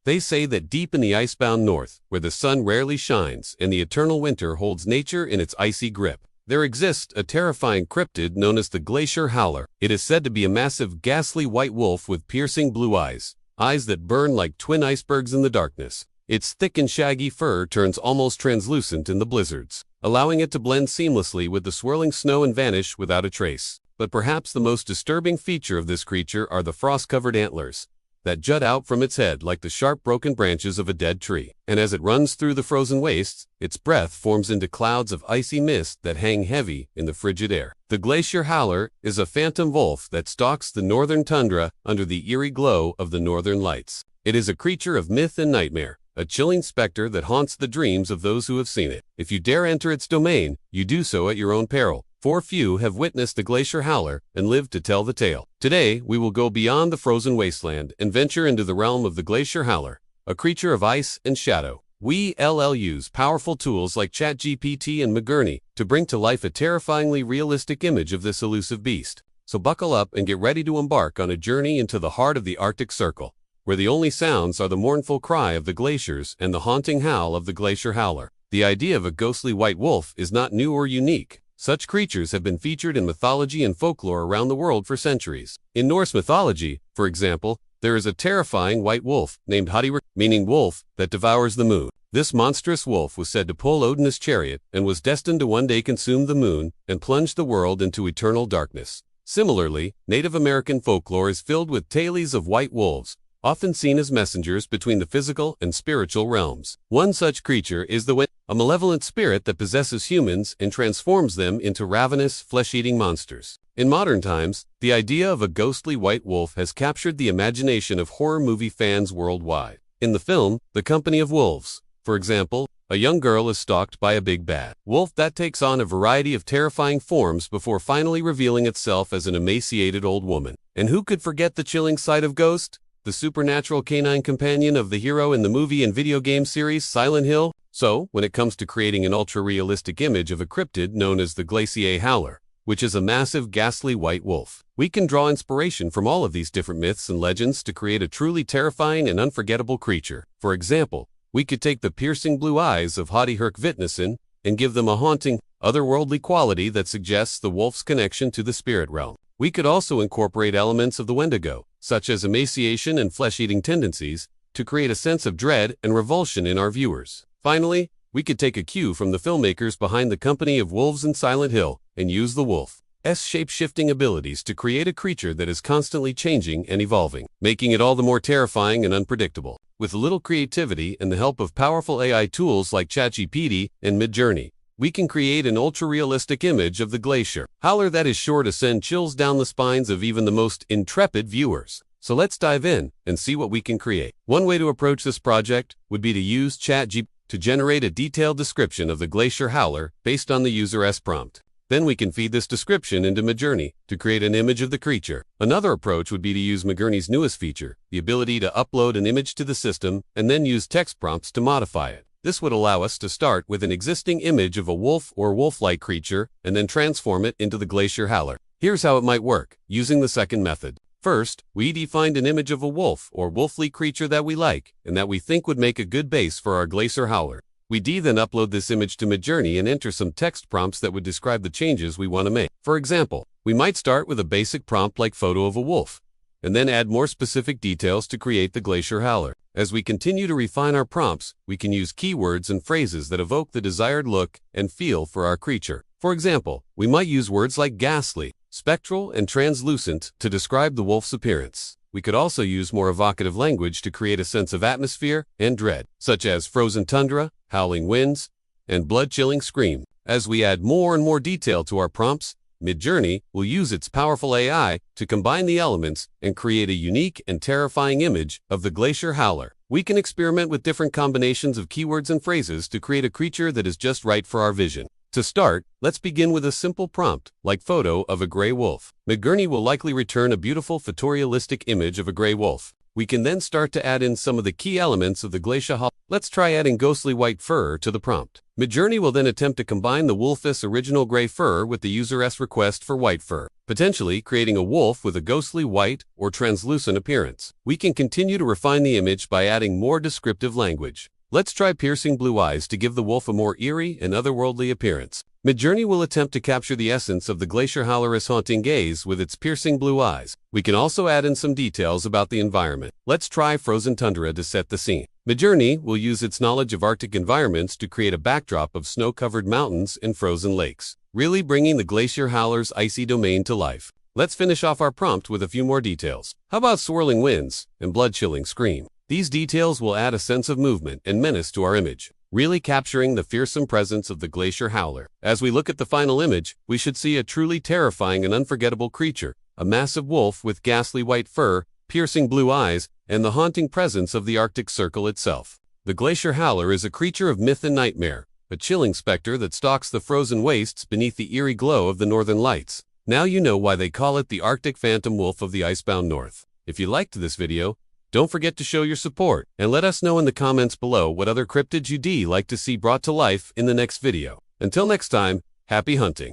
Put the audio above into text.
They say that deep in the icebound north, where the sun rarely shines and the eternal winter holds nature in its icy grip, there exists a terrifying cryptid known as the Glacier Howler. It is said to be a massive, ghastly white wolf with piercing blue eyes that burn like twin icebergs in the darkness. Its thick and shaggy fur turns almost translucent in the blizzards, allowing it to blend seamlessly with the swirling snow and vanish without a trace. But perhaps the most disturbing feature of this creature are the frost-covered antlers that jut out from its head like the sharp broken branches of a dead tree. And as it runs through the frozen wastes, its breath forms into clouds of icy mist that hang heavy in the frigid air. The Glacier Howler is a phantom wolf that stalks the northern tundra under the eerie glow of the northern lights. It is a creature of myth and nightmare, a chilling specter that haunts the dreams of those who have seen it. If you dare enter its domain, you do so at your own peril, for few have witnessed the Glacier Howler and lived to tell the tale. Today, we will go beyond the frozen wasteland and venture into the realm of the Glacier Howler, a creature of ice and shadow. We use powerful tools like ChatGPT and Midjourney to bring to life a terrifyingly realistic image of this elusive beast. So buckle up and get ready to embark on a journey into the heart of the Arctic Circle, where the only sounds are the mournful cry of the glaciers and the haunting howl of the Glacier Howler. The idea of a ghostly white wolf is not new or unique. Such creatures have been featured in mythology and folklore around the world for centuries. In Norse mythology, for example, there is a terrifying white wolf named Hottir, meaning wolf that devours the moon. This monstrous wolf was said to pull Odin's chariot and was destined to one day consume the moon and plunge the world into eternal darkness. Similarly, Native American folklore is filled with tales of white wolves, often seen as messengers between the physical and spiritual realms. One such creature is the Wind, a malevolent spirit that possesses humans and transforms them into ravenous, flesh-eating monsters. In modern times, the idea of a ghostly white wolf has captured the imagination of horror movie fans worldwide. In the film, The Company of Wolves, for example, a young girl is stalked by a big bad wolf that takes on a variety of terrifying forms before finally revealing itself as an emaciated old woman. And who could forget the chilling sight of Ghost, the supernatural canine companion of the hero in the movie and video game series Silent Hill? So, when it comes to creating an ultra-realistic image of a cryptid known as the Glacier Howler, which is a massive, ghastly white wolf, we can draw inspiration from all of these different myths and legends to create a truly terrifying and unforgettable creature. For example, we could take the piercing blue eyes of Hottir Vitnesen and give them a haunting, otherworldly quality that suggests the wolf's connection to the spirit realm. We could also incorporate elements of the Wendigo, such as emaciation and flesh-eating tendencies, to create a sense of dread and revulsion in our viewers. Finally, we could take a cue from the filmmakers behind The Company of Wolves and Silent Hill and use the wolf's shape-shifting abilities to create a creature that is constantly changing and evolving, making it all the more terrifying and unpredictable. With a little creativity and the help of powerful AI tools like ChatGPT and Midjourney, we can create an ultra-realistic image of the Glacier Howler that is sure to send chills down the spines of even the most intrepid viewers. So let's dive in and see what we can create. One way to approach this project would be to use ChatGPT to generate a detailed description of the Glacier Howler based on the user's prompt. Then we can feed this description into Midjourney to create an image of the creature. Another approach would be to use Midjourney's newest feature, the ability to upload an image to the system and then use text prompts to modify it. This would allow us to start with an existing image of a wolf or wolf-like creature and then transform it into the Glacier Howler. Here's how it might work, using the second method. First, we defined an image of a wolf or wolf-like creature that we like and that we think would make a good base for our Glacier Howler. We then upload this image to Midjourney and enter some text prompts that would describe the changes we want to make. For example, we might start with a basic prompt like photo of a wolf, and then add more specific details to create the Glacier Howler. As we continue to refine our prompts, we can use keywords and phrases that evoke the desired look and feel for our creature. For example, we might use words like ghastly, spectral, and translucent to describe the wolf's appearance. We could also use more evocative language to create a sense of atmosphere and dread, such as frozen tundra, howling winds, and blood-chilling scream. As we add more and more detail to our prompts, Midjourney will use its powerful AI to combine the elements and create a unique and terrifying image of the Glacier Howler. We can experiment with different combinations of keywords and phrases to create a creature that is just right for our vision. To start, let's begin with a simple prompt, like photo of a gray wolf. Midjourney will likely return a beautiful photorealistic image of a gray wolf. We can then start to add in some of the key elements of the Glacier Howler. Let's try adding ghostly white fur to the prompt. Midjourney will then attempt to combine the wolf's original gray fur with the user's request for white fur, potentially creating a wolf with a ghostly white or translucent appearance. We can continue to refine the image by adding more descriptive language. Let's try piercing blue eyes to give the wolf a more eerie and otherworldly appearance. Midjourney will attempt to capture the essence of the Glacier Howler's haunting gaze with its piercing blue eyes. We can also add in some details about the environment. Let's try frozen tundra to set the scene. Midjourney will use its knowledge of Arctic environments to create a backdrop of snow-covered mountains and frozen lakes, really bringing the Glacier Howler's icy domain to life. Let's finish off our prompt with a few more details. How about swirling winds and blood-chilling scream? These details will add a sense of movement and menace to our image, really capturing the fearsome presence of the Glacier Howler. As we look at the final image, we should see a truly terrifying and unforgettable creature, a massive wolf with ghastly white fur, piercing blue eyes, and the haunting presence of the Arctic Circle itself. The Glacier Howler is a creature of myth and nightmare, a chilling specter that stalks the frozen wastes beneath the eerie glow of the northern lights. Now you know why they call it the Arctic Phantom Wolf of the Icebound North. If you liked this video, don't forget to show your support, and let us know in the comments below what other cryptids you'd like to see brought to life in the next video. Until next time, happy hunting!